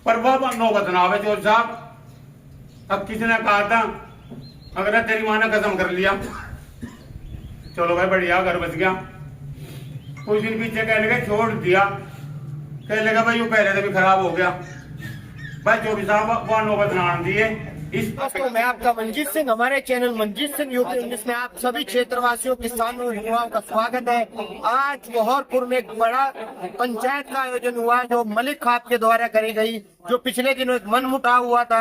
पर वह नौबत ना आवे चौधरी साहब। अब किसी ने कहा था अगर तेरी माँ ने कसम कर लिया, चलो भाई बढ़िया घर बच गया। कुछ दिन पीछे कह लगा छोड़ दिया, कह लगा भाई वो पहले से भी खराब हो गया। भाई चौधरी साहब वह नौबत ना आने दिए। इस दोस्तों मैं आपका मंजीत सिंह, हमारे चैनल मंजीत सिंह यूपी 19 में आप सभी क्षेत्रवासियों किसानों युवाओं का स्वागत है। आज बहोरपुर में एक बड़ा पंचायत का आयोजन हुआ जो मलिक खाप के द्वारा करी गई। जो पिछले दिनों एक मनमुटाव हुआ था,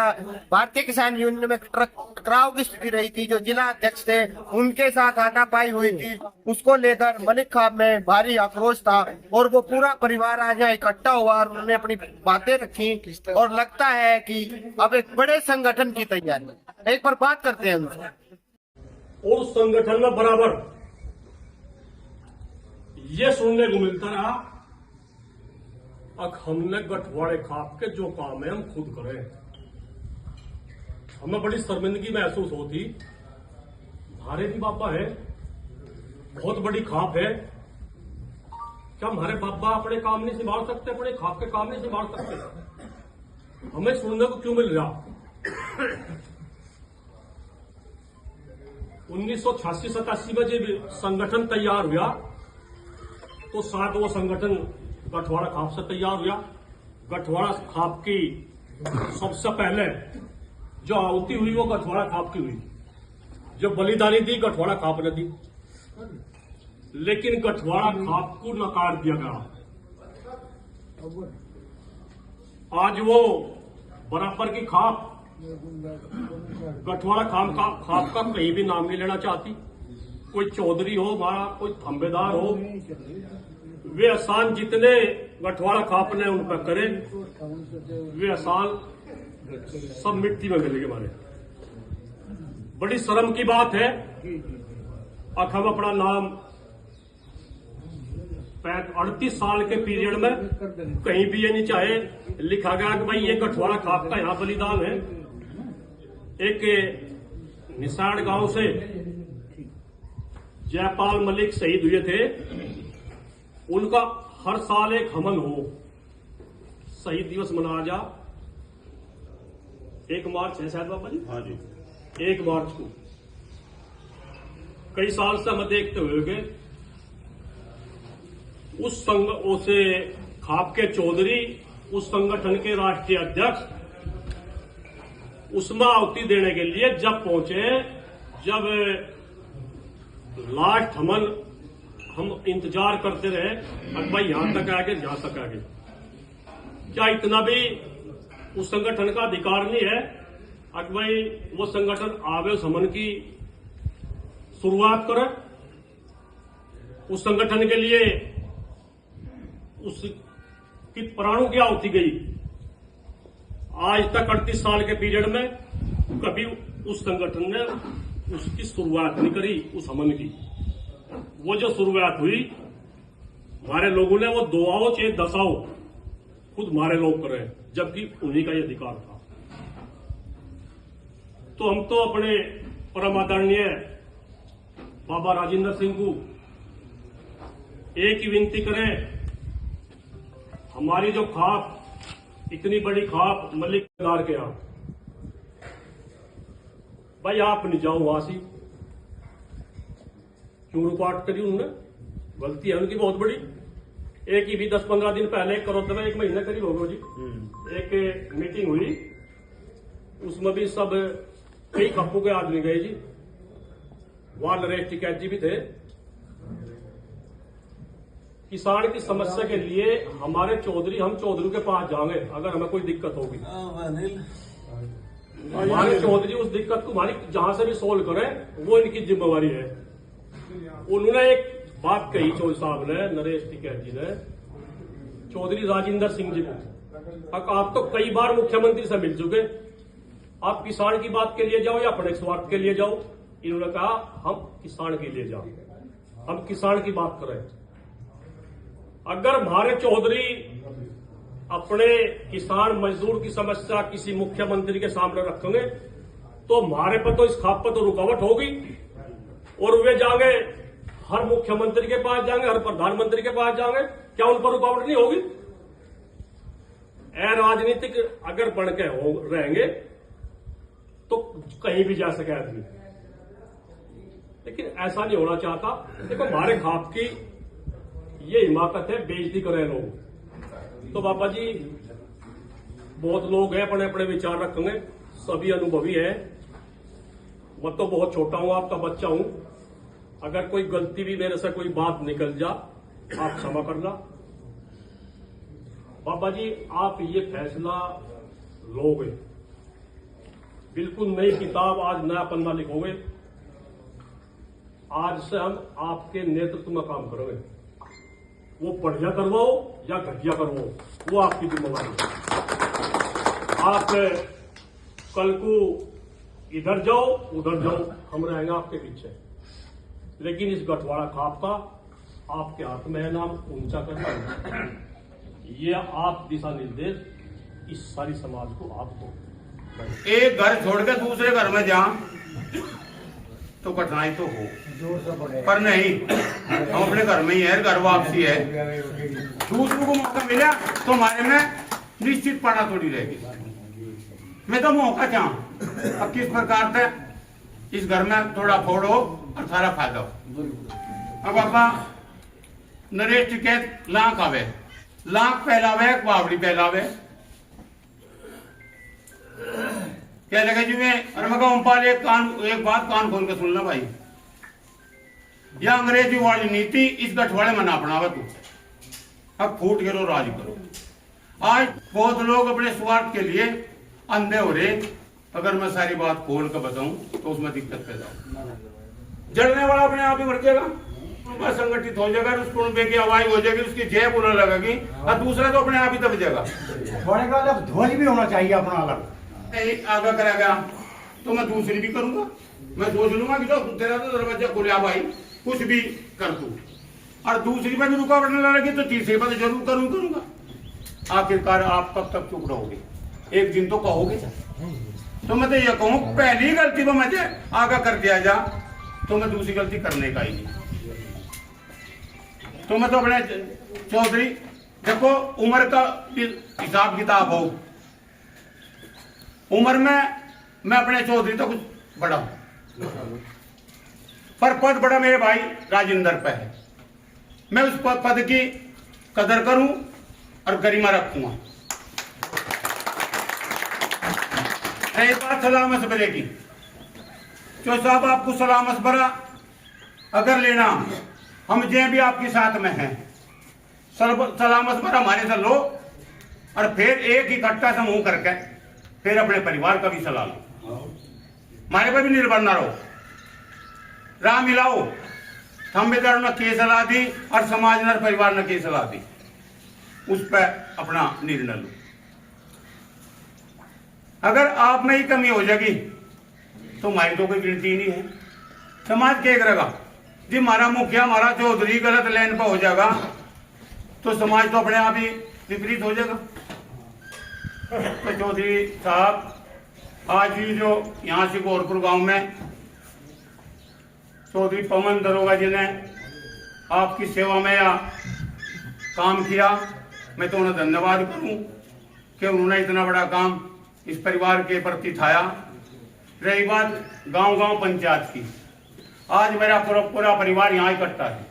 भारतीय किसान यूनियन में टकराव की स्थिति रही थी, जो जिला अध्यक्ष थे उनके साथ हाथापाई हुई थी, उसको लेकर मलिक खाप में भारी आक्रोश था और वो पूरा परिवार आज यहाँ इकट्ठा हुआ और उन्होंने अपनी बातें रखी और लगता है कि अब एक बड़े संगठन की तैयारी। एक बार बात करते हैं उनसे। और उस संगठन में बराबर ये सुनने को मिलता रहा अब हमने गठवाड़े खाप के जो काम है हम खुद करें। हमें बड़ी शर्मिंदगी महसूस होती, हमारे भी बाबा है, बहुत बड़ी खाप है, क्या हमारे बाबा अपने काम नहीं संभाल सकते, अपने खाप के काम नहीं संभाल सकते? हमें सुनने को क्यों मिल रहा? 1986-87 में जब संगठन तैयार हुआ तो साथ वो संगठन गठवाड़ा खाप से तैयार हुआ। गठवाड़ा खाप की सबसे पहले जो आहुति हुई वो गठवाड़ा खाप की हुई, जो बलिदानी दी गठवाड़ा खाप ने दी, लेकिन गठवाड़ा खाप को नकार दिया गया। आज वो बराबर की खाप गठवाड़ा खाप का कहीं भी नाम नहीं लेना चाहती। कोई चौधरी हो हमारा, कोई थंबेदार हो, वे एहसान जितने गठवाड़ा खाप ने उन पर करे वे एहसान सब मिट्टी में मिलेंगे हमारे। बड़ी शर्म की बात है अब हम अपना नाम 38 साल के पीरियड में कहीं भी ये नहीं चाहे लिखा गया कि भाई ये गठवाड़ा खाप का यहां बलिदान है। एक निसाड़ गांव से जयपाल मलिक शहीद हुए थे, उनका हर साल एक हवन हो, शहीद दिवस मनाया जा। 1 मार्च है शायद बाबा जी? हाँ जी, 1 मार्च को। कई साल से हम देखते हुए उस उसे खाप के चौधरी, उस संगठन के राष्ट्रीय अध्यक्ष उसमें आहुति देने के लिए जब पहुंचे, जब लास्ट हम इंतजार करते रहे अब भाई यहां तक आगे जहां तक आगे, क्या इतना भी उस संगठन का अधिकार नहीं है अब भाई वो संगठन आवे समन की शुरुआत करे? उस संगठन के लिए उसकी प्राणों की आहुति गई। आज तक 38 साल के पीरियड में कभी उस संगठन ने उसकी शुरुआत नहीं करी उस हमन की। वो जो शुरुआत हुई हमारे लोगों ने, वो 2 आओ चाहे 10 आओ, खुद हमारे लोग कर रहे हैं, जबकि उन्हीं का ये अधिकार था। तो हम तो अपने परम आदरणीय बाबा राजेंद्र सिंह को एक ही विनती करें, हमारी जो खाप, इतनी बड़ी खाप मलिक दार के यहां, भाई आप नहीं जाओ वहां से, क्यों रुकावट करी? उन्होंने गलती है उनकी बहुत बड़ी। एक ही भी 10-15 दिन पहले करोड़ में 1 महीना करीब होगा जी, एक मीटिंग हुई, उसमें भी सब कई खापों के आदमी गए जी, वहां नरेश टिकैत जी भी थे। किसान की समस्या के लिए हमारे चौधरी, हम चौधरी के पास जाएंगे अगर हमें कोई दिक्कत होगी। हमारे चौधरी उस दिक्कत को हमारी जहां से भी सोल्व करें, वो इनकी जिम्मेवारी है। उन्होंने एक बात कही चौधरी साहब ने, नरेश टिकैत जी ने, चौधरी राजेंद्र सिंह जी को, आप तो कई बार मुख्यमंत्री से मिल चुके, आप किसान की बात के लिए जाओ या अपने स्वार्थ के लिए जाओ? इन्होंने कहा हम किसान के लिए जाओ, हम किसान की बात करें। अगर हमारे चौधरी अपने किसान मजदूर की समस्या किसी मुख्यमंत्री के सामने रखेंगे तो हमारे पर तो इस खाप पर तो रुकावट होगी, और वे जाएंगे हर मुख्यमंत्री के पास जाएंगे, हर प्रधानमंत्री के पास जाएंगे, क्या उन पर रुकावट नहीं होगी? अराजनीतिक अगर बन के हो रहेंगे तो कहीं भी जा सके आदमी, लेकिन ऐसा नहीं होना चाहता। देखो हमारे खाप की ये हिमाकत है, बेइज्जती करें लोग। तो बाबा जी बहुत लोग हैं, अपने अपने विचार रखेंगे, सभी अनुभवी है। मैं तो बहुत छोटा हूं, आपका बच्चा हूं। अगर कोई गलती भी मेरे से कोई बात निकल जा, आप क्षमा करना। बाबा जी आप ये फैसला लोगे, बिल्कुल नई किताब, आज नया पन्ना लिखोगे। आज से हम आपके नेतृत्व में काम करेंगे। वो बढ़िया करवाओ या घटिया करवाओ, वो आपकी जिम्मेदारी है। आप कल को इधर जाओ उधर जाओ, हम रहेंगे आपके पीछे। लेकिन इस गठवाड़ा खाप का आपके हाथ में है, नाम ऊंचा करना। ये आप दिशा निर्देश इस सारी समाज को आपको। एक घर छोड़ के दूसरे घर में जा तो कठिनाई तो हो, पर नहीं, हम अपने घर में ही है, घर वापसी है। दूसरों को मौका मिला तो हमारे में निश्चित पड़ा थोड़ी रहेगी। मैं तो मौका चाहूं अब किस प्रकार से इस घर में थोड़ा फोड़ो और सारा फायदा हो। अब बाबा नरेश टिकैत लाख आवे, लाख पहलावे, बावड़ी पहलावे, क्या लगा जी मैं, अरे मैं ओमपाल एक बात कान खोल के सुनना भाई, यह अंग्रेजी वाली नीति इस गठवाड़े में ना अपनावा तू। अब फूट गिरो राज करो। आज बहुत लोग अपने स्वार्थ के लिए अंधे हो रहे। अगर मैं सारी बात खोल कर बताऊं तो उसमें दिक्कत पैदा हो। जलने वाला अपने आप ही मर जाएगा, वह संगठित हो जाएगा, उसको की आवाज हो जाएगी, उसकी जय बुरा लगेगी, और दूसरा तो अपने आप ही दब जाएगा। थोड़े का अलग ध्वज भी होना चाहिए अपना अलग। आगे करेगा तो मैं दूसरी भी करूंगा। मैं सोच लूंगा कि तो तेरा तो दरवाजा खुला भाई, कुछ भी कर तू, और दूसरी में भी रुकावट न लगी तो तीसरी पर जरूर करूंगा। आखिरकार आप कब तक चुप रहोगे? एक दिन तो कहोगे। तो मैं तो ये कहूं, पहली गलती पर मुझे आगा कर दिया जा तो मैं दूसरी गलती करने का ही नहीं। तो मैं तो अपने चौधरी, देखो उम्र का हिसाब किताब हो, उम्र में मैं अपने चौधरी तो कुछ बड़ा हूं, पर पद बड़ा मेरे भाई राजेंद्र पे है। मैं उस पद की कदर करूं और गरिमा रखूंगा। रही बात सलाह मशवरे की, जो साहब आपको सलाह मशवरा अगर लेना, हम जे भी आपके साथ में हैं, सलाह मशवरा हमारे से लो, और फिर एक इकट्ठा समूह करके फिर अपने परिवार का भी सलाह लो। हमारे पर भी निर्भर ना रहो। राह मिलाओ, संविधान ने की सलाह दी और समाज ने परिवार ने की सलाह दी, उस पर अपना निर्णय लो। अगर आप में ही कमी हो जाएगी तो हमारी तो कोई गिनती ही नहीं है। समाज क्या करेगा जी? हमारा मुखिया, हमारा चौधरी गलत लाइन पर हो जाएगा तो समाज तो अपने आप ही विपरीत हो जाएगा। तो चौधरी साहब, आज ही जो यहाँ से गोरखपुर गांव में चौधरी पवन दरोगा जी ने आपकी सेवा में या काम किया, मैं तो उन्हें धन्यवाद करूं कि उन्होंने इतना बड़ा काम इस परिवार के प्रति उठाया। रही बात गांव-गांव पंचायत की, आज मेरा पूरा परिवार यहाँ इकट्ठा है।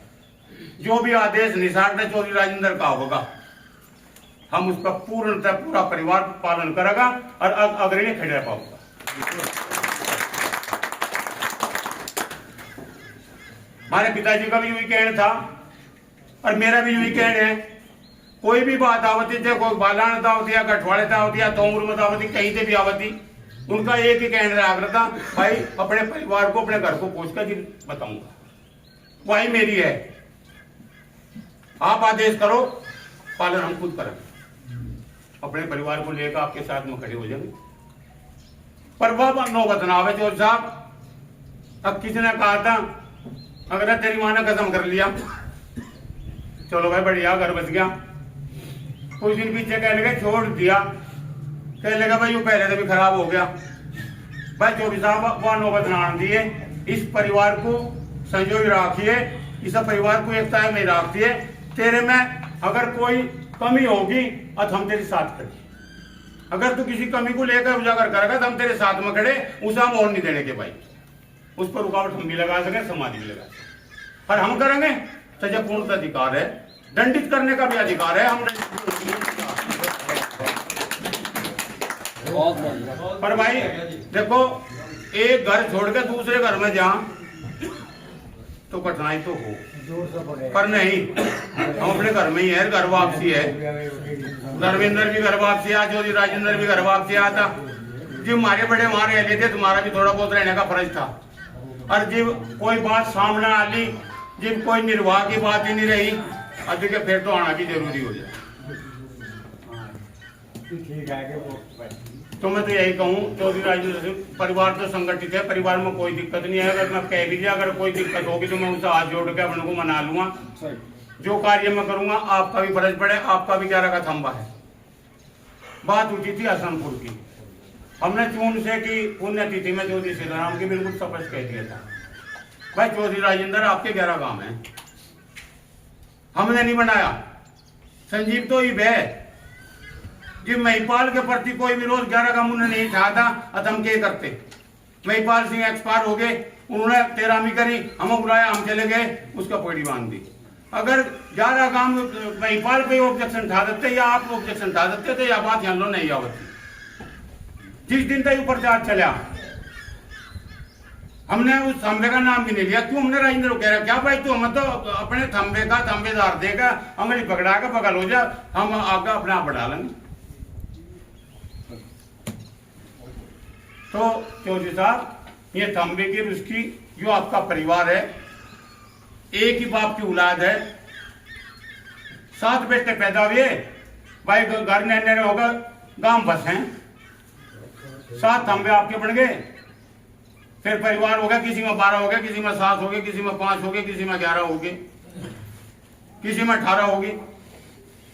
जो भी आदेश निसारते चौधरी राजेंद्र का होगा, हम उसका पूर्णतः पूरा परिवार पालन करेगा और अग्रणी खड़े पाऊंगा। हमारे पिताजी का भी यही कहना था और मेरा भी यही कहना है। कोई भी बात आवती थी, कोई बालान दावती या गठवाड़े दावती या तोमर में दावती, कहीं से भी आवती, उनका एक ही कहना आग्रह था, भाई अपने परिवार को, अपने घर को पूछ कर बताऊंगा, वही मेरी है। आप आदेश करो, पालन हम खुद करेंगे। अपने परिवार को लेकर आपके साथ में खड़े हो जाएंगे। पर वह नौबत ना आवे चौधरी साहब। अब किसी ने कहा था, अगर तेरी माँ ने कसम कर लिया, चलो भाई बढ़िया, घर बच गया। कुछ दिन पीछे कहने लगे छोड़ दिया, कहने लगा भाई वो पहले से भी खराब हो गया। भाई चौधरी साहब वह नौबत ना आने दिए, इस परिवार को संजोए रखिए, इस परिवार को एकता में रखिए। तेरे में अगर कोई कमी होगी तो हम तेरे साथ करें। अगर तू किसी कमी को लेकर उजागर करेगा तो हम तेरे साथ में खड़े, उसे हम और नहीं देने के भाई। उस पर रुकावट हम भी लगा सके, समाधि भी लगा सके, पर हम करेंगे तो जब पूर्ण अधिकार है, दंडित करने का भी अधिकार है। हम पर भाई देखो, एक घर छोड़ के दूसरे घर में जा तो कठिनाई तो हो, पर नहीं, हम अपने घर में ही है। घर वापसी है, धर्मेंद्र भी घर वापसी आ, ज्योति राजेंद्र भी घर वापसी आता। जो हमारे बड़े वहां रह लेते, तुम्हारा भी थोड़ा बहुत रहने का फर्ज था। और जब कोई बात सामने आ ली, जब कोई निर्वाह की बात ही नहीं रही, अब फिर तो आना भी जरूरी हो जाए। तो मैं तो यही कहूँ, चौधरी राजेंद्र सिंह परिवार तो संगठित है, परिवार में कोई दिक्कत नहीं है। अगर मैं कह भी दिया, अगर कोई दिक्कत होगी तो मैं उनसे हाथ जोड़ के अपने को मना लूंगा। जो कार्य मैं करूंगा, आपका भी फर्ज पड़े, आपका भी 11 का थंबा है। बात उठी थी हसनपुर की, हमने चून से की पुण्यतिथि में चौधरी सीताराम की बिल्कुल स्पष्ट कह दिया था, भाई चौधरी राजेंद्र आपके 11 काम है, हमने नहीं बनाया। संजीव तो ही है जी, महिपाल के प्रति कोई विरोध 11 का मुन्ने नहीं था, अब हम क्या करते। महिपाल सिंह एक्सपायर हो गए, उन्होंने 13वीं करी, हमें बुलाया, हम चले गए, उसका पौड़ी बांध दी। अगर 11 काम महिपाल पे ऑब्जेक्शन उठा देते या आप ऑब्जेक्शन उठा देते तो यह बात यहाँ लो नहीं आवती। जिस दिन तक प्रचार चला, हमने उस थंबे का नाम भी नहीं लिया। क्यों? हमने राजेंद्र को कह रहा क्या भाई, तू हमें तो अपने थंबे का थंबेदार देगा, हमें पकड़ा कर बगल हो जा, हम आगे अपने आप बढ़ा लेंगे। तो चौधरी साहब, ये थंबे की उसकी जो आपका परिवार है, एक ही बाप की औलाद है, 7 बेटे पैदा हुए, भाई घर नहने होगा, गांव बस हैं, 7 थंबे आपके बन गए। फिर परिवार हो गया, किसी में 12 हो गया, किसी में 7 हो गए, किसी में 5 हो गए, किसी में 11 हो गए, किसी में 18 हो गए।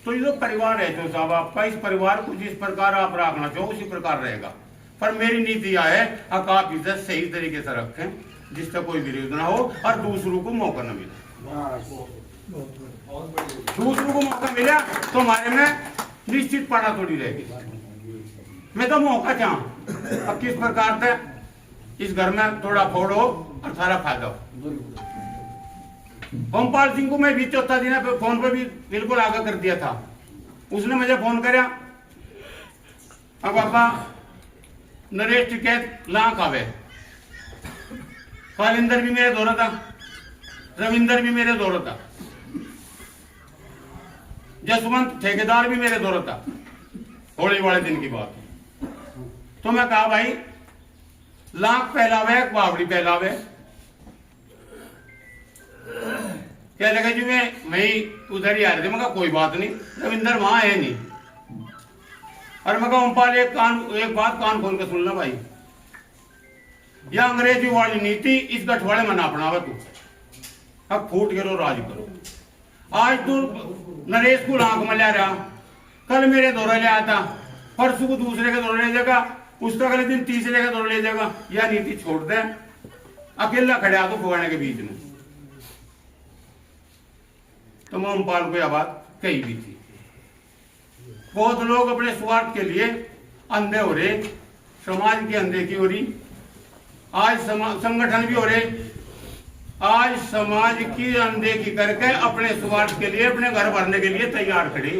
तो ये जो परिवार है जो साहब आपका, इस परिवार को जिस प्रकार आप रखना चाहो उसी प्रकार रहेगा। पर मेरी नीति यह है, आप इज्जत सही तरीके से रखें, जिससे कोई विरोध ना हो और दूसरों को मौका न मिले। दूसरों को मौका मिला तो हमारे में निश्चित पड़ा थोड़ी रहेगी। मैं तो मौका चाहूं, अब किस प्रकार से इस घर में थोड़ा फोड़ हो और सारा फायदा हो। ओमपाल सिंह को मैं भी चौथा दिन पे फोन पर भी बिल्कुल आगाह कर दिया था। उसने मुझे फोन कराया, अब पापा नरेश टिकैत लाख आवे, कालिंदर भी मेरे दौरा था, रविंदर भी मेरे दौरा था, जसवंत ठेकेदार भी मेरे दौरा था। होली वाले दिन की बात। तो मैं कहा भाई लाख पहलावे, बावड़ी पहलावे, क्या लगा जी मैं उधर ही आ रहे थे। मैं कोई बात नहीं, रविंदर वहां है नहीं। और मैं ओमपाल एक बात कान खोल के सुनना भाई, यह अंग्रेजी वाली नीति इस गठवाड़े में ना अपनावा तू, अब फूट के रो राज करो। आज तू नरेश को लाख में ले रहा, कल मेरे दौरे ले आता, परसों को दूसरे के दौरे ले जाएगा, उसका अगले दिन तीसरे का दौरे ले जाएगा। यह नीति छोड़ दे, अकेला खड़े आ तो फुगाने के बीच में। तो मैं ओमपाल को यह बात कही भी थी। बहुत लोग अपने स्वार्थ के लिए अंधे हो रहे, समाज के अंधे की हो रही, आज संगठन भी हो रहे, आज समाज की अनदेखी करके अपने स्वार्थ के लिए, अपने घर भरने के लिए तैयार खड़े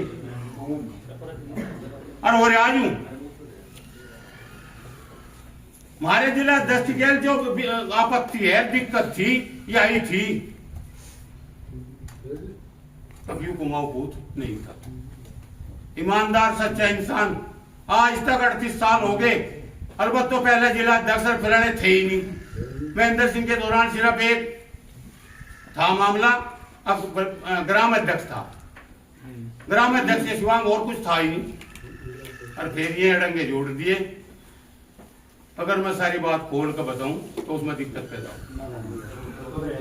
और हो रहे। आज हूं हमारे जिला दस्तगेल जो आपत्ति है, दिक्कत थी, यही थी, कभी कुमाऊ पूत नहीं था। ईमानदार सच्चा इंसान, आज तक 38 साल हो गए। अलबत्त तो पहले जिला अध्यक्ष और फिराने थे ही नहीं। महेंद्र सिंह के दौरान सिर्फ एक था मामला, अब ग्राम अध्यक्ष था, ग्राम अध्यक्ष के सिवा और कुछ था ही नहीं। और फिर ये अड़ंगे जोड़ दिए। अगर मैं सारी बात खोल कर बताऊं तो उसमें दिक्कत पैदा हो,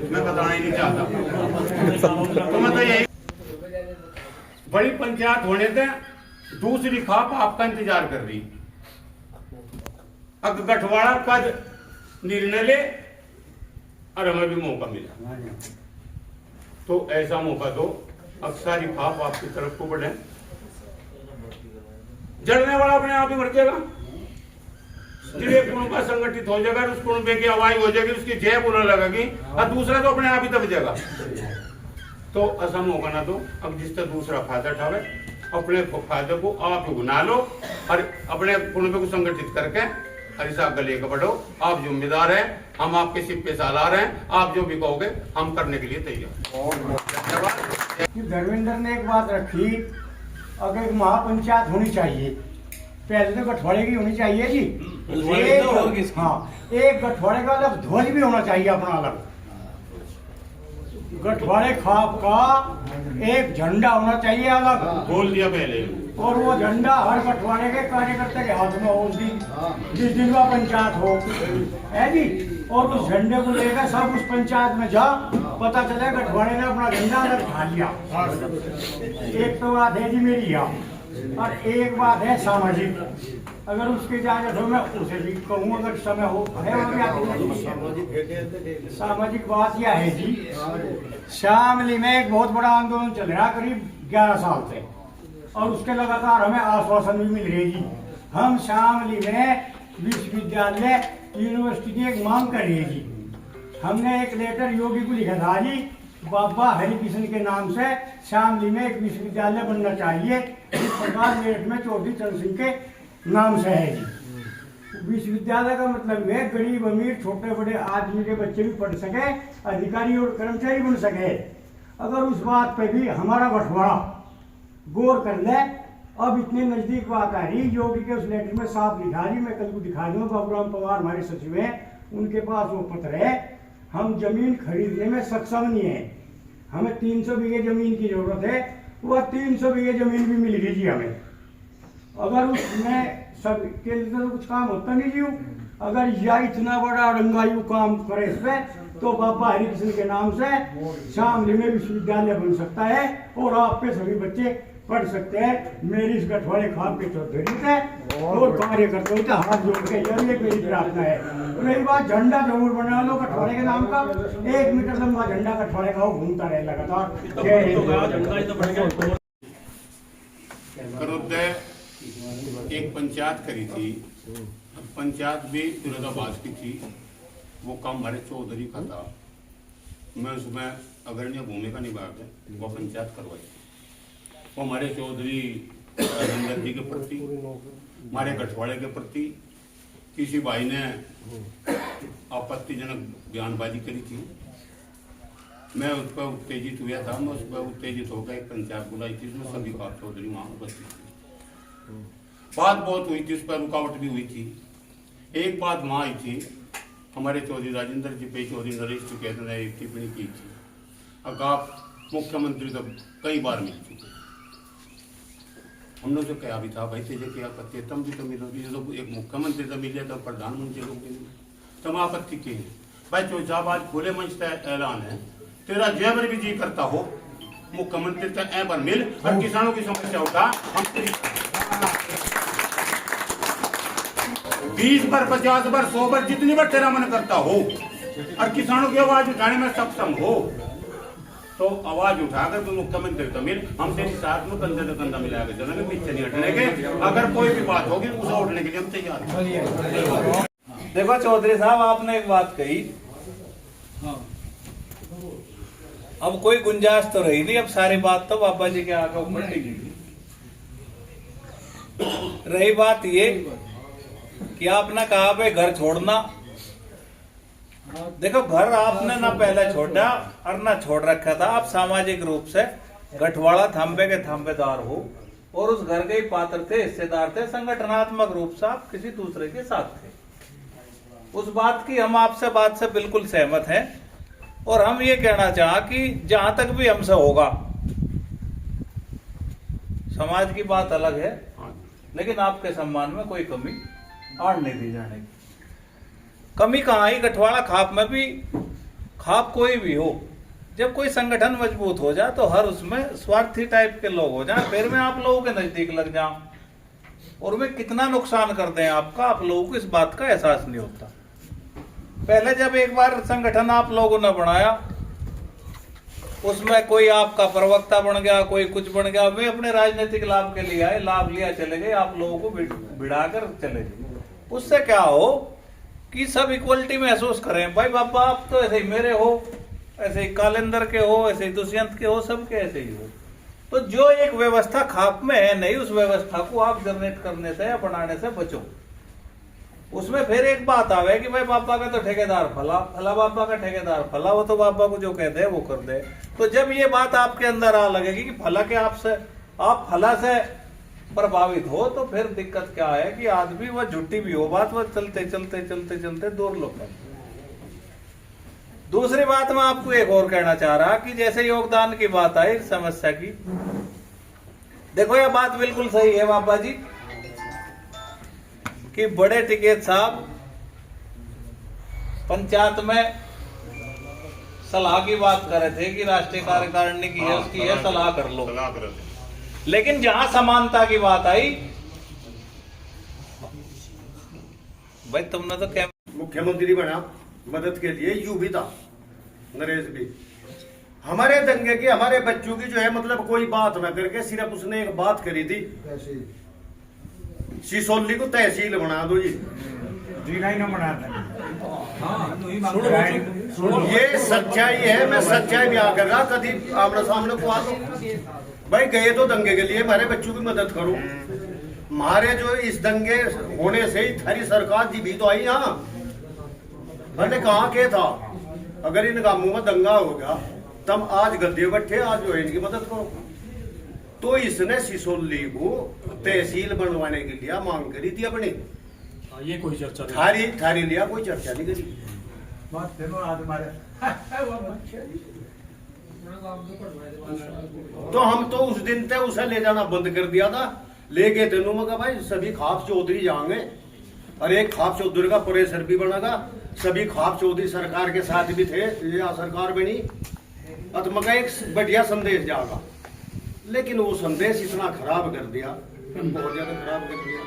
मैं बताना ही नहीं चाहता। तो मैं तो यही, बड़ी पंचायत होने से दूसरी खाप आपका इंतजार कर रही। अब गठवाड़ा का निर्णय ले और हमें भी मौका मिला, तो ऐसा मौका दो अब सारी खाप आपकी तरफ को बढ़े। जड़ने वाला अपने आप ही मर जाएगा। जब एक कुनबा संगठित हो जाएगा, उस कुनबे की आवाज हो जाएगी, उसकी जय बोलने लगेगी, और दूसरा तो अपने आप ही दब जाएगा। तो असम होगा ना। तो अब जिससे दूसरा फायदा उठावे, अपने फायदे को आप ही गुना लो और अपने कुनबे को संगठित करके ऐसा आगे लेकर बढ़ो। आप जिम्मेदार हैं, हम आपके सिर पे सालार हैं, आप जो भी कहोगे हम करने के लिए तैयार। धन्यवाद। धर्मेंद्र ने एक बात रखी, अगर एक महापंचायत होनी चाहिए, पहले तो गठवाड़े की होनी चाहिए जी। एक गठवाड़े का अलग ध्वज भी होना चाहिए अपना अलग। गठवाड़े खाप का एक झंडा होना चाहिए अलग। बोल दिया पहले। और वो झंडा हर गठवाड़े के कार्यकर्ता के हाथ में हो उस दिन, जिस दिन का पंचायत हो, है जी। और उस झंडे को लेकर सब उस पंचायत में जा, पता चले गठवाड़े ने अपना झंडा अलग उठा लिया। एक तो बात है जी मेरी यहाँ, और एक बात है सामाजिक। अगर उसके इजाजत हो मैं उसे भी कहूँ, अगर समय हो है। सामाजिक बात यह है जी, शामली में एक बहुत बड़ा आंदोलन चल रहा करीब 11 साल से, और उसके लगातार हमें आश्वासन भी मिल रही जी। हम शामली में विश्वविद्यालय यूनिवर्सिटी की एक मांग कर रही जी। हमने एक लेटर योगी को लिखा था जी, बाबा हरिकृष्ण के नाम से शामली में एक विश्वविद्यालय बनना चाहिए, इस प्रकार मेरठ में चौधरी चरण सिंह के नाम से है जी। विश्वविद्यालय का मतलब है गरीब अमीर छोटे बड़े आदमी के बच्चे भी पढ़ सके, अधिकारी और कर्मचारी बन सके। अगर उस बात पे भी हमारा बंटवारा गौर कर ले। अब इतनी नजदीक बात आ रही, योगी के उस लेटर में साफ लिखा जी, मैं कल को दिखा दूंगा, बाबूराम पवार हमारे सचिव हैं, उनके पास वो पत्र है। हम जमीन खरीदने में सक्षम नहीं है, हमें 300 बीघे जमीन की जरूरत है, वह 300 बीघे जमीन भी मिल गई जी हमें। अगर उसमें सब के लिए तो कुछ काम होता नहीं जी। अगर यह इतना बड़ा रंगायु काम करे इस पे, तो बाबा हरिकृष्ण के नाम से शामली में विश्वविद्यालय बन सकता है और आप पे सभी बच्चे पढ़ सकते हैं। मेरी इस गठवाड़े खाप के चौधरी से और कार्यकर्ताओं से हाथ जोड़ के ये मेरी प्रार्थना है। तो मेरी बात, झंडा जरूर बना लो गठवाड़े के नाम का, 1 मीटर लंबा झंडा गठवाड़े का घूमता रहे लगातार। एक पंचायत करी थी, पंचायत भी फिरोजाबाद की थी, वो काम हमारे चौधरी का था। मैं उसमें अग्रणी भूमिका निभाकर वो पंचायत करवाई। वो हमारे चौधरी राजेंद्र जी के प्रति, हमारे गठवाड़े के प्रति किसी भाई ने आपत्तिजनक बयानबाजी करी थी। मैं उस पर उत्तेजित हुआ था, मैं उस पर उत्तेजित होकर एक पंचायत बुलाई थी, उसमें सभी का चौधरी वहां उपस्थित थे। बात बहुत हुई थी, उस पर रुकावट भी हुई थी। एक बात वहां आई थी, हमारे चौधरी राजेंद्र जी पे चौधरी नरेश टिकैत ने एक टिप्पणी की थी। अब आप मुख्यमंत्री तो कई बार मिल चुके, हमने तो कहा भी था भाई तेजे क्या आपत्ति है, तुम भी तो मिलोगी, तो एक मुख्यमंत्री तो मिले तो प्रधानमंत्री लोग भी तुम आपत्ति की है भाई। चौधरी साहब आज खुले मंच का ऐलान है, तेरा जयवर भी जी करता हो मुख्यमंत्री तक ए पर मिल और किसानों की समस्या उठा। हम 20 बार 50 बार 100 बार जितनी बार तेरा मन करता हो और किसानों की आवाज उठाने में सक्षम हो, तो आवाज उठाकर तुम मुख्यमंत्री तो मिल, हम तेरी साथ में कंधे से कंधा मिलाकर चलेंगे, पीछे नहीं हटने के। अगर कोई भी बात होगी उसे उठने के लिए हम तैयार हैं। देखो चौधरी साहब, आपने एक बात कही, अब कोई गुंजाइश तो रही नहीं, अब सारी बात तो बाबा जी के आगे ऊपर टिकी। रही बात ये कि आपने कहा भाई घर छोड़ना, देखो घर आपने ना पहले छोड़ा और ना छोड़ रखा था। आप सामाजिक रूप से गठवाड़ा थांबे के थांबेदार हो और उस घर के ही पात्र थे, हिस्सेदार थे। संगठनात्मक रूप से आप किसी दूसरे के साथ थे। उस बात की हम आपसे बात से बिल्कुल सहमत हैं और हम ये कहना चाहा कि जहां तक भी हमसे होगा, समाज की बात अलग है, लेकिन आपके सम्मान में कोई कमी आड़ नहीं दी जाने की। कमी कहाँ आई, गठवाड़ा खाप में भी, खाप कोई भी हो, जब कोई संगठन मजबूत हो जाए तो हर उसमें स्वार्थी टाइप के लोग हो जाए, फिर में आप लोगों के नजदीक लग जाओ और वे कितना नुकसान कर दें आपका, आप लोगों को इस बात का एहसास नहीं होता। पहले जब एक बार संगठन आप लोगों ने बनाया उसमें कोई आपका प्रवक्ता बन गया, कोई कुछ बन गया, वे अपने राजनीतिक लाभ के लिए आए, लाभ लिया चले गए, आप लोगों को भिड़ा कर चले गए। उससे क्या हो कि सब इक्वलिटी महसूस करें। भाई बाबा आप तो ऐसे ही मेरे हो, ऐसे ही कालेंदर के हो, ऐसे ही दुष्यंत के हो, सबके ऐसे ही हो। तो जो एक व्यवस्था खाप में है नहीं, उस व्यवस्था को आप जनरेट करने से या बनाने से बचो। उसमें फिर एक बात आवे कि भाई बाबा का तो ठेकेदार फला, फला बाबा का ठेकेदार फला, वो तो बाबा को जो कहते हैं वो कर दे। तो जब ये बात आपके अंदर आ लगेगी कि फला के आप फला से प्रभावित हो, तो फिर दिक्कत क्या है कि आदमी वह झुट्टी भी हो बात, वह चलते चलते चलते चलते दूर लोग। दूसरी बात मैं आपको एक और कहना चाह रहा कि जैसे योगदान की बात आई समस्या की, देखो यह बात बिल्कुल सही है बाबा जी कि बड़े टिकैत साहब पंचायत में सलाह की बात कर रहे थे कि राष्ट्रीय कार्यकारिणी की है, उसकी है, सलाह कर लो। लेकिन जहां समानता की बात आई, भाई तुमने तो क्या मुख्यमंत्री बना मदद के लिए, यू भी था नरेश भी। हमारे दंगे की, हमारे बच्चों की जो है मतलब कोई बात ना करके सिर्फ उसने एक बात करी थी, सिसोली को तहसील बना दो जी। जिला ही ना बनाता। ये सच्चाई है, मैं सच्चाई बयां कर रहा, कभी आमने सामने को आ दो। भाई गए तो दंगे के लिए, हमारे बच्चों की मदद करो। हमारे जो इस दंगे होने से ही थारी सरकार जी भी तो आई यहाँ। मैंने कहा के था अगर इन गांवों में दंगा हो गया तब आज गद्दे बैठे, आज जो है इनकी मदद करो। तो इसने सिसोली को तहसील बनवाने के लिए मांग करी थी अपनी। ये कोई चर्चा थारी लिया कोई चर्चा नहीं करी। तो हम तो उस दिन तक उसे ले जाना बंद कर दिया था। ले गए तेनों में भाई सभी खाप चौधरी जाएंगे, और एक खाप चौधरी का प्रेशर भी बनेगा। सभी खाप चौधरी सरकार के साथ भी थे, या सरकार बनी, अतमका एक बढ़िया संदेश जाएगा। लेकिन वो संदेश इतना खराब कर दिया, बहुत ज्यादा खराब कर दिया।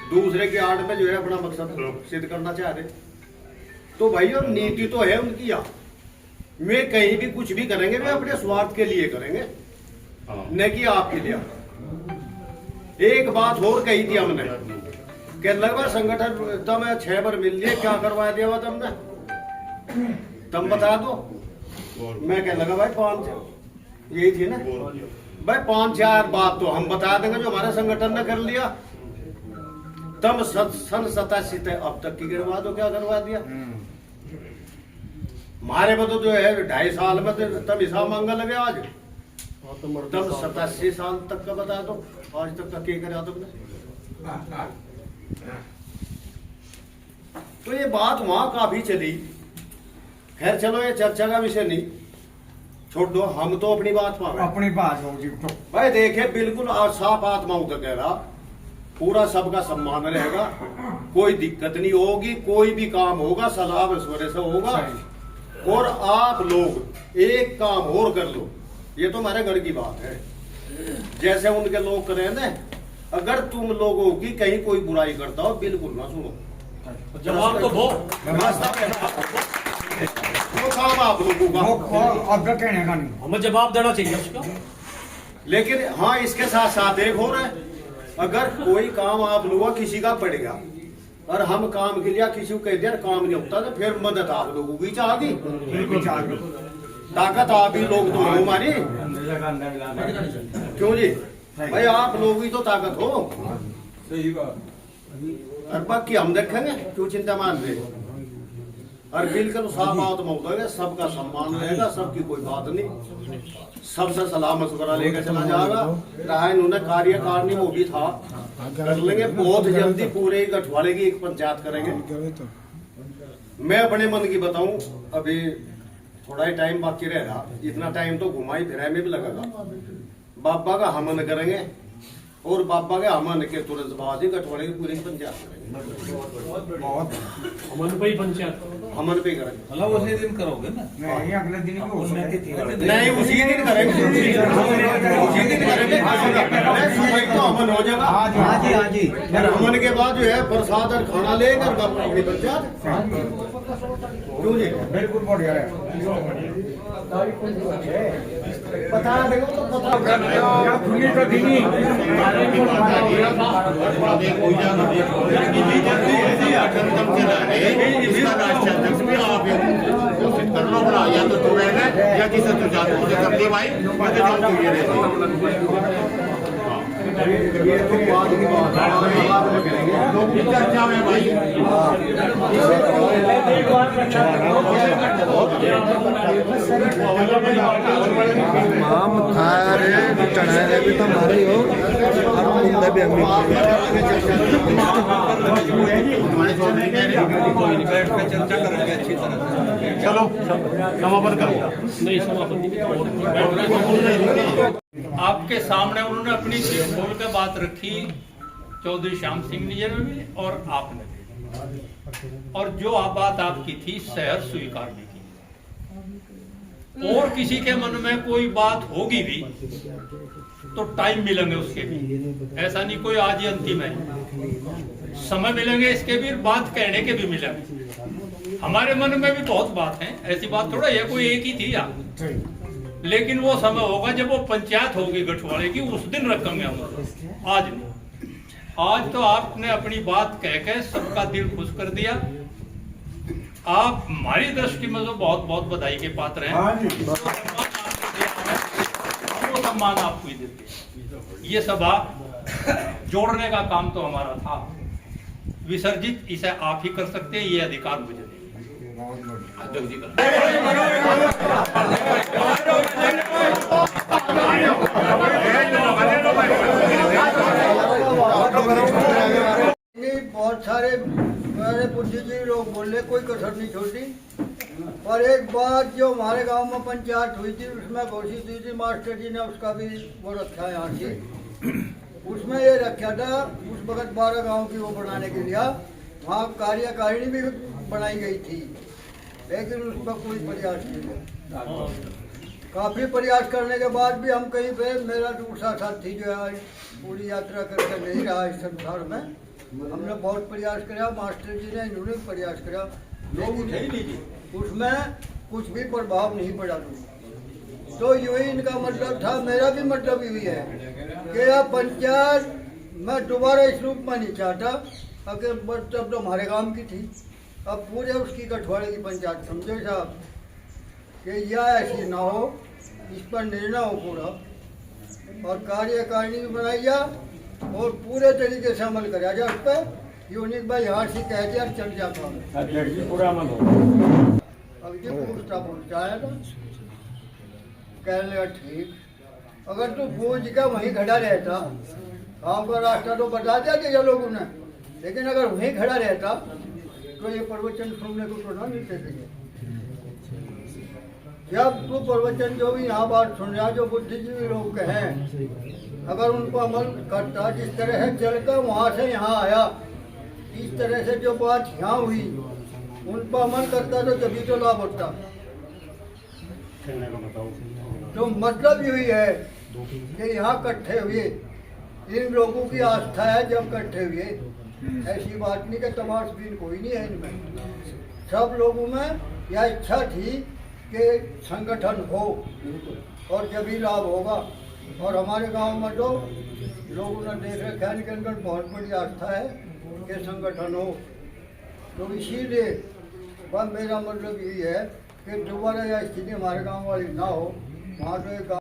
दूसरे की आड़ में जो है अपना मकसद सिद्ध करना चाह रहे। तो भाई और नीति तो है उनकी, यहाँ वे कहीं भी कुछ भी करेंगे, वे अपने स्वार्थ के लिए करेंगे, न कि आपके लिए। एक बात और कही थी हमने कि लगभग संगठन तब 6 बार मिल लिए, क्या करवा दिया हुआ तुमने, तुम बता दो। मैं कह लगा भाई 5, यही थी ना भाई, 5-4 बात तो हम बता देंगे जो हमारे संगठन ने कर लिया। तब सन 87 अब तक की करवा दो, क्या करवा दिया हमारे में तो जो है 2.5 साल में तो तब हिसाब मांगा लगे। आज तब 87 साल तक का बता दो, आज तक का क्या करा तुमने। तो ये बात वहां काफी चली। खैर चलो ये चर्चा का विषय नहीं, छोड़ दो, हम तो अपनी बात पावे। अपनी बात होगी तो भाई देखे बिल्कुल साफ आत्माओं का कह रहा, पूरा सबका सम्मान रहेगा, कोई दिक्कत नहीं होगी, कोई भी काम होगा सलाह मशवरे से होगा। और आप लोग एक काम और कर लो, ये तो हमारे घर की बात है, जैसे उनके लोग करें ना, अगर तुम लोगों की कहीं कोई बुराई करता हो बिल्कुल ना सुनो, जवाब तो दो। वो काम आप लोगों का, अब कहने का नहीं, हमें जवाब देना चाहिए उसका। लेकिन हाँ इसके साथ साथ एक हो रहा है, अगर कोई काम आप लोगों का किसी का पड़ गया और हम काम के लिए किसी को कह दिया काम नहीं होता, तो फिर मदद आप लोगों की चाहगी, ताकत आप ही लोग तो हो हमारी, क्यों जी भाई, आप लोग ही तो ताकत हो। सही बात। और बाकी हम देखेंगे, क्यों चिंता मान रहे। और बिल्कुल साफ बात मौका, सबका सम्मान रहेगा, सबकी कोई बात नहीं, सबसे सलाह मशवरा लेकर चला जाएगा। रहा इन्होंने कार्यकारिणी वो भी था, कर लेंगे बहुत जल्दी, पूरे गठवाले की एक पंचायत करेंगे। मैं अपने मन की बताऊं, अभी थोड़ा ही टाइम बाकी रह रहा, इतना टाइम तो घुमाई फिराई में भी लगेगा। बाबा का हमन करेंगे, और बाबा के अमन के तुरंत बाद ही गठवाड़े की पूरी पंचायत अमन पे ही पंचायत अमन पे करेंगे। मतलब उसी दिन करोगे ना? नहीं अगले दिन ही हो सकता है। नहीं उसी दिन करेंगे, उसी दिन करेंगे। तो अमन हो जाएगा। हाँ जी हाँ जी। फिर अमन के बाद जो है प्रसाद और खाना लेकर अपनी पंचायत क्यों जी? बिल्कुल बढ़िया है। पता देखो तो पता खुली तो थी नहीं। इसका राष्ट्रीय अध्यक्ष भी आप घोषित करना पड़ा, या तो तू रहना या किसी तो जात को कर दिया भाई, ये तो बाद की बात है, लोग की चर्चा में भाई। माम थारे चढ़ाने भी तो हमारी हो और उनका भी हम चर्चा करेंगे अच्छी तरह। चलो समापन करो। नहीं समापति आपके सामने उन्होंने अपनी दिल खोल के बात रखी, चौधरी श्याम सिंह जी ने भी और आपने भी, और जो बात आपकी थी सहर्ष स्वीकार भी की। और किसी के मन में कोई बात होगी भी तो टाइम मिलेंगे उसके भी, ऐसा नहीं कोई आज ही अंतिम है, समय मिलेंगे इसके भी, बात कहने के भी मिलेंगे। हमारे मन में भी बहुत बात है, ऐसी बात थोड़ा है कोई एक ही थी यार, लेकिन वो समय होगा जब वो पंचायत होगी गठवाड़े की, उस दिन रखेंगे हम, आज नहीं। आज तो आपने अपनी बात कह के सबका दिल खुश कर दिया। आप हमारी दृष्टि में तो बहुत बहुत बधाई के पात्र हैं। वो सम्मान आपको ही देते हैं। ये सभा जोड़ने का काम तो हमारा था, विसर्जित इसे आप ही कर सकते हैं, ये अधिकार मुझे नहीं। अध्यक्ष जी बहुत सारे मेरे बुद्धिजीवी लोग बोले, कोई कसर नहीं छोड़ी। पर एक बात जो हमारे गांव में पंचायत हुई थी उसमें घोषित हुई थी, मास्टर जी ने उसका भी वो रखा यहाँ से, उसमें ये रखा था उस वक्त 12 गांव की वो बनाने के लिए वहाँ कार्यकारिणी भी बनाई गई थी, लेकिन उस पर कोई प्रयास नहीं हुआ। काफी प्रयास करने के बाद भी हम कहीं पे, मेरा दूसरा साथी जो है पूरी यात्रा करके नहीं रहा इस संसार में, हमने बहुत प्रयास किया, मास्टर जी ने, इन्होंने प्रयास किया, लेकिन उसमें कुछ भी प्रभाव नहीं पड़ा। तो यूं ही इनका मतलब था, मेरा भी मतलब यही है कि यह पंचायत मैं दोबारा इस रूप में नहीं चाहता, अगर मतलब तो हमारे गांव की थी, अब पूरे उसकी गठवाड़े की पंचायत समझो साहब कि यह ऐसी ना हो, इस पर निर्णय हो पूरा, और कार्यकारिणी भी बनाई जा और पूरे तरीके से अमल कराया जाए उस पर। यूनिक भाई यहाँ से कह दिया चल जाता हूँ, पूरा अमल हो। अब ये पूछता पहुँचाया था, कहने लगा ठीक, अगर तू पूछ का वहीं खड़ा रहता, गाँव का रास्ता तो बता दिया कि ये लोगों ने, लेकिन अगर वहीं खड़ा रहता तो ये प्रवचन सुनने को तो ना मिलते थे। जब तू प्रवचन जो भी यहाँ बात सुन रहा, जो बुद्धिजीवी लोग कहें, अगर उनको अमल करता, जिस तरह से चलकर वहाँ से यहाँ आया, इस तरह से जो बात यहाँ हुई, उन पर अमल करता तो तभी तो लाभ होता। तो मतलब यही है कि यहाँ इकट्ठे हुए, इन लोगों की आस्था है जब इकट्ठे हुए, ऐसी बात नहीं कि तमाशबीन कोई नहीं है इनमें, सब लोगों में यह इच्छा थी कि संगठन हो और जब ही लाभ होगा। और हमारे गांव में तो लोगों ने देख रखा है, इनके अंदर बहुत बड़ी आस्था है कि संगठन हो, तो इसीलिए बस मेरा मतलब यही है कि दोबारा यह स्थिति हमारे गांव वाली ना हो। वहाँ तो एक